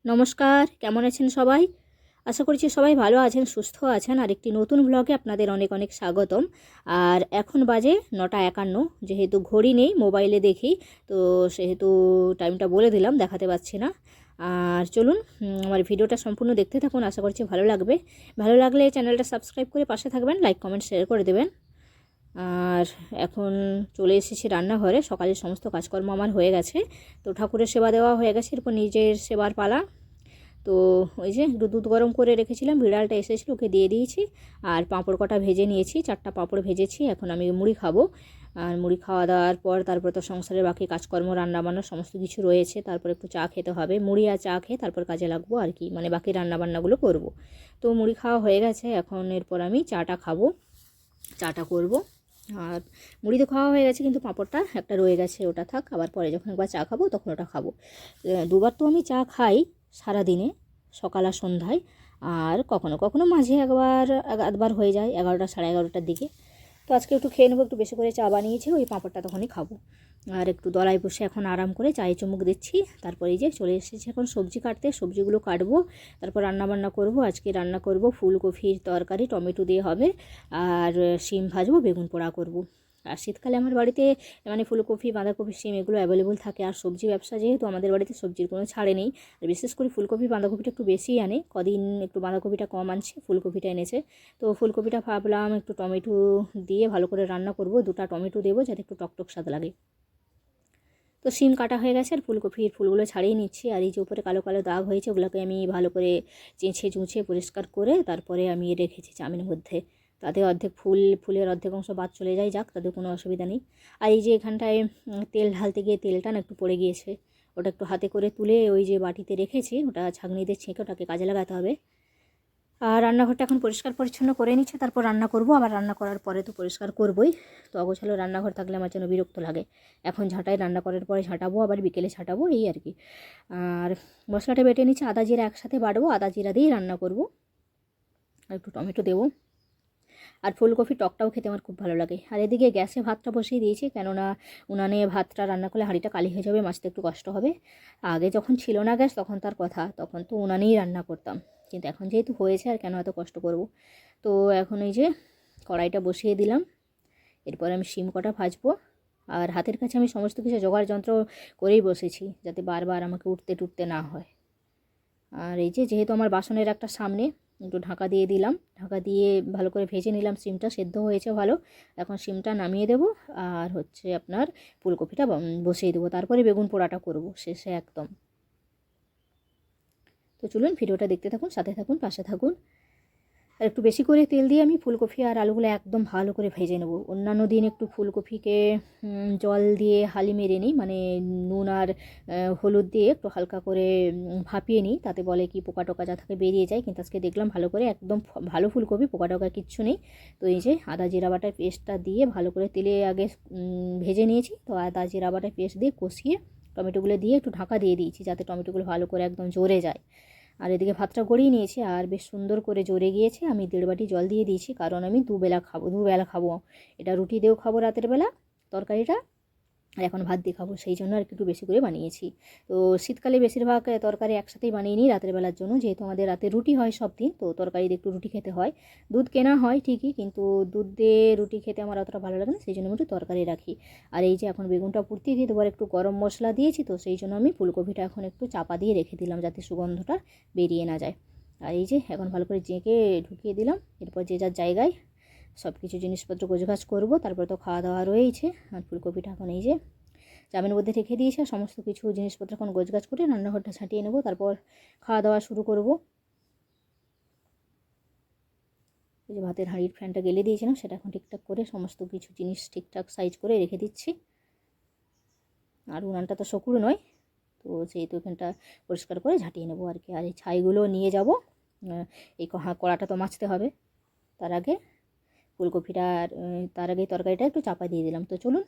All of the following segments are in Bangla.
নমস্কার, কেমন আছেন সবাই? আশা করছি সবাই ভালো আছেন, সুস্থ আছেন। আর একটি নতুন ব্লগে আপনাদের অনেক অনেক স্বাগতম। আর এখন বাজে 9:51। যেহেতু ঘড়ি নেই, মোবাইলে দেখি, তো সেহেতু টাইমটা বলে দিলাম, দেখাতে পাচ্ছি না। আর চলুন আমার ভিডিওটা সম্পূর্ণ দেখতে থাকুন, আশা করছি ভালো লাগবে। ভালো লাগলে চ্যানেলটা সাবস্ক্রাইব করে পাশে থাকবেন, লাইক কমেন্ট শেয়ার করে দেবেন। আর এখন চলে এসেছি রান্নাঘরে। সকালের সমস্ত কাজকর্ম আমার হয়ে গেছে, তো ঠাকুরের সেবা দেওয়া হয়ে গেছে, এরপর নিজের সেবার পালা। তো ওই যে একটু দুধ গরম করে রেখেছিলাম, বিড়ালটা এসেছিল, ওকে দিয়ে দিয়েছি। আর পাঁপড় কটা ভেজে নিয়েছি, 4টা পাঁপড় ভেজেছি। এখন আমি মুড়ি খাবো। আর মুড়ি খাওয়া দাওয়ার পর তারপর তো সংসারের বাকি কাজকর্ম, রান্নাবান্না সমস্ত কিছু রয়েছে। তারপর একটু চা খেতে হবে, মুড়ি আর চা খেয়ে তারপর কাজে লাগবো আর কি, মানে বাকি রান্নাবান্নাগুলো করব। তো মুড়ি খাওয়া হয়ে গেছে, এখন এরপর আমি চাটা খাবো, চাটা করব। আর মুড়ি তো খাওয়া হয়ে গেছে, কিন্তু পাঁপড়টা একটা রয়ে গেছে, ওটা থাক, আবার পরে যখন একবার চা খাবো তখন ওটা খাবো। দুবার তো আমি চা খাই সারাদিনে, সকাল আর সন্ধ্যায়। আর কখনো কখনো মাঝে একবার আধবার হয়ে যায় 11টা সাড়ে 11টার দিকে। তো আজকে একটু খেয়ে নেবো, একটু বেশি করে চা বানিয়েছি, ওই পাঁপড়টা তখনই খাবো। আর একটু দলায় বসে এখন আরাম করে চায়ে চুমুক দিচ্ছি। তারপরে এই যে চলে এসেছি এখন সবজি কাটতে, সবজিগুলো কাটবো, তারপর রান্নাবান্না করব। আজকে রান্না করব ফুলকপির তরকারি, টমেটো দিয়ে হবে। আর শিম ভাজবো, বেগুন পোড়া করব। আর শীতকালে আমার বাড়িতে মানে ফুলকপি, বাঁধাকপি, শিম এগুলো অ্যাভেলেবল থাকে। আর সবজি ব্যবসা যেহেতু, আমাদের বাড়িতে সবজির কোনো ছাড়ে নেই। আর বিশেষ করে ফুলকপি বাঁধাকপিটা একটু বেশিই আনে, কদিন একটু বাঁধাকপিটা কম আনছে, ফুলকপিটা এনেছে। তো ফুলকপিটা ভাবলাম একটু টমেটো দিয়ে ভালো করে রান্না করব, 2টা টমেটো দেবো যাতে একটু টকটক স্বাদ লাগে। তো শিম কাটা হয়ে গেছে, আর ফুলকপির ফুলগুলো ছাড়িয়ে নিচ্ছি। আর এই যে উপরে কালো কালো দাগ হয়েছে, ওগুলোকে আমি ভালো করে চেঁচে চুঁচে পরিষ্কার করে তারপরে আমি রেখেছি চাউমিনের মধ্যে। তাতে অর্ধেক ফুলের অর্ধেক অংশ বাদ চলে যায়, যাক, তাতে কোনো অসুবিধা নেই। আর এই যে এখানটায় তেল ঢালতে গিয়ে তেলটা না একটু পড়ে গিয়েছে, ওটা একটু হাতে করে তুলে ওই যে বাটিতে রেখেছি, ওটা ছাঁকনি দিয়ে ছেঁকে ওটাকে কাজে লাগাতে হবে। আর রান্নাঘরটা এখন পরিষ্কার পরিচ্ছন্ন করে নিচ্ছে, তারপর রান্না করব। আবার রান্না করার পরে তো পরিষ্কার করবই, তো অগোছালো রান্নাঘর থাকলে আমার যেন বিরক্ত লাগে। এখন ঝাঁটাই, রান্না করার পরে ঝাঁটাবো, আবার বিকেলে ঝাঁটাবো, এই আর কি। আর মশলাটা বেটে নিচ্ছে, আদা জিরা একসাথে বাটবো, আদা জিরা দিয়েই রান্না করব। আর একটু টমেটো দেবো। আর ফুলকপি টকটাও খেতে আমার খুব ভালো লাগে। আর এদিকে গ্যাসে ভাতটা বসিয়ে দিয়েছি, কেননা উনানে ভাতটা রান্না করলে হাঁড়িটা কালি হয়ে যাবে, মাছতে একটু কষ্ট হবে। আগে যখন ছিল না গ্যাস, তখন তার কথা, তখন তো উনানেই রান্না করতাম। কিন্তু এখন যেহেতু হয়েছে, আর কেন এত কষ্ট করব। তো এখন এই যে কড়াইটা বসিয়ে দিলাম, এরপর আমি শিম কটা ভাজবো। আর হাতের কাছে আমি সমস্ত কিছু জোগাড় যন্ত্র করেই বসেছি, যাতে বারবার আমাকে উঠতে টুটতে না হয়। আর এই যে যেহেতু আমার বাসনের একটা সামনে, একটু ঢাকা দিয়ে দিলাম, ঢাকা দিয়ে ভালো করে ভেজে নিলাম। শিমটা সেদ্ধ হয়েছে ভালো, এখন শিমটা নামিয়ে দেবো। আর হচ্ছে আপনার ফুলকপিটা বসিয়ে দেবো, তারপরে বেগুন পোড়াটা করব শেষে একদম। তো চলুন ভিডিওটা দেখতে থাকুন, সাথে থাকুন, পাশে থাকুন। আর একটু বেশি করে তেল দিয়ে আমি ফুলকপি আর আলুগুলো একদম ভালো করে ভেজে নেব। অন্যান্য দিন একটু ফুলকপিকে জল দিয়ে হালি মেরে নিই, মানে নুন আর হলুদ দিয়ে একটু হালকা করে ভাপিয়ে নিই, তাতে বলে কি পোকা টোকা যা থাকে বেরিয়ে যায়। কিন্তু আজকে দেখলাম ভালো করে একদম ভালো ফুলকপি, পোকা টোকা কিচ্ছু নেই। তো এই যে আদা জিরা বাটার পেস্টটা দিয়ে ভালো করে তেলে আগে ভেজে নিয়েছি। তো আদা জিরা বাটার পেস্ট দিয়ে কষিয়ে টমেটোগুলো দিয়ে একটু ঢাকা দিয়ে দিয়েছি, যাতে টমেটোগুলো ভালো করে একদম জ্বরে যায়। আর এদিকে ভাতটা গড়িয়ে নিয়েছি, আর বেশ সুন্দর করে জ্বরে গিয়েছে। আমি 1.5 বাটি জল দিয়ে দিয়েছি, কারণ আমি দুবেলা খাবো। এটা রুটি দিয়েও খাবো রাতের বেলা তরকারিটা, আর এখন ভাত দিয়ে খাবো, সেই জন্য আর একটু বেশি করে বানিয়েছি। তো শীতকালে বেশিরভাগ তরকারি একসাথেই বানিয়ে নিই রাতের বেলার জন্য, যেহেতু আমাদের রাতে রুটি হয় সব দিন, তো তরকারি দিয়ে একটু রুটি খেতে হয়। দুধ কেনা হয় ঠিকই, কিন্তু দুধ দিয়ে রুটি খেতে আমার অতটা ভালো লাগে না, সেই জন্য আমি একটু তরকারি রাখি। আর এই যে এখন বেগুনটা পুড়তে দিয়ে দেবো, একটু গরম মশলা দিয়েছি, তো সেই জন্য আমি ফুলকপিটা এখন একটু চাপা দিয়ে রেখে দিলাম, যাতে সুগন্ধটা বেরিয়ে না যায়। আর এই যে এখন ভালো করে জেঁকে ঢুকিয়ে দিলাম, এরপর যে যার জায়গায় সব কিছু জিনিসপত্র গোছগাছ করবো, তারপর তো খাওয়া দাওয়া রয়েছে। আর ফুলকপিটা এখন এই যে চামের মধ্যে রেখে দিয়েছি, আর সমস্ত কিছু জিনিসপত্র এখন গোছগাছ করে রান্নাঘরটা ছাঁটিয়ে নেবো, তারপর খাওয়া দাওয়া শুরু করব। এই যে ভাতের হাঁড়ির ফ্যানটা গেলে দিয়েছিলাম, সেটা এখন ঠিকঠাক করে সমস্ত কিছু জিনিস ঠিকঠাক সাইজ করে রেখে দিচ্ছি। আর উনানটা তো শকুর নয়, তো যেহেতু এখানটা পরিষ্কার করে ঝাঁটিয়ে নেবো আর কি। আর এই ছাইগুলো নিয়ে যাব, এই কড়াটা তো মাজতে হবে। তার আগে ফুলকপিটা তার আগে তরকারিটা একটু চাপা দিয়ে দিলাম। তো চলুন,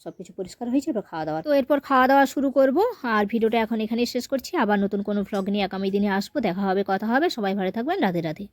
সব কিছু পরিষ্কার হয়েছে, এবার খাওয়া দাওয়া, তো এরপর খাওয়া দাওয়া শুরু করব। আর ভিডিওটা এখন এখানেই শেষ করছি, আবার নতুন কোনো ভ্লগ নিয়ে আগামী দিনে আসবো, দেখা হবে, কথা হবে। সবাই ভালো থাকবেন, রাধে রাধে।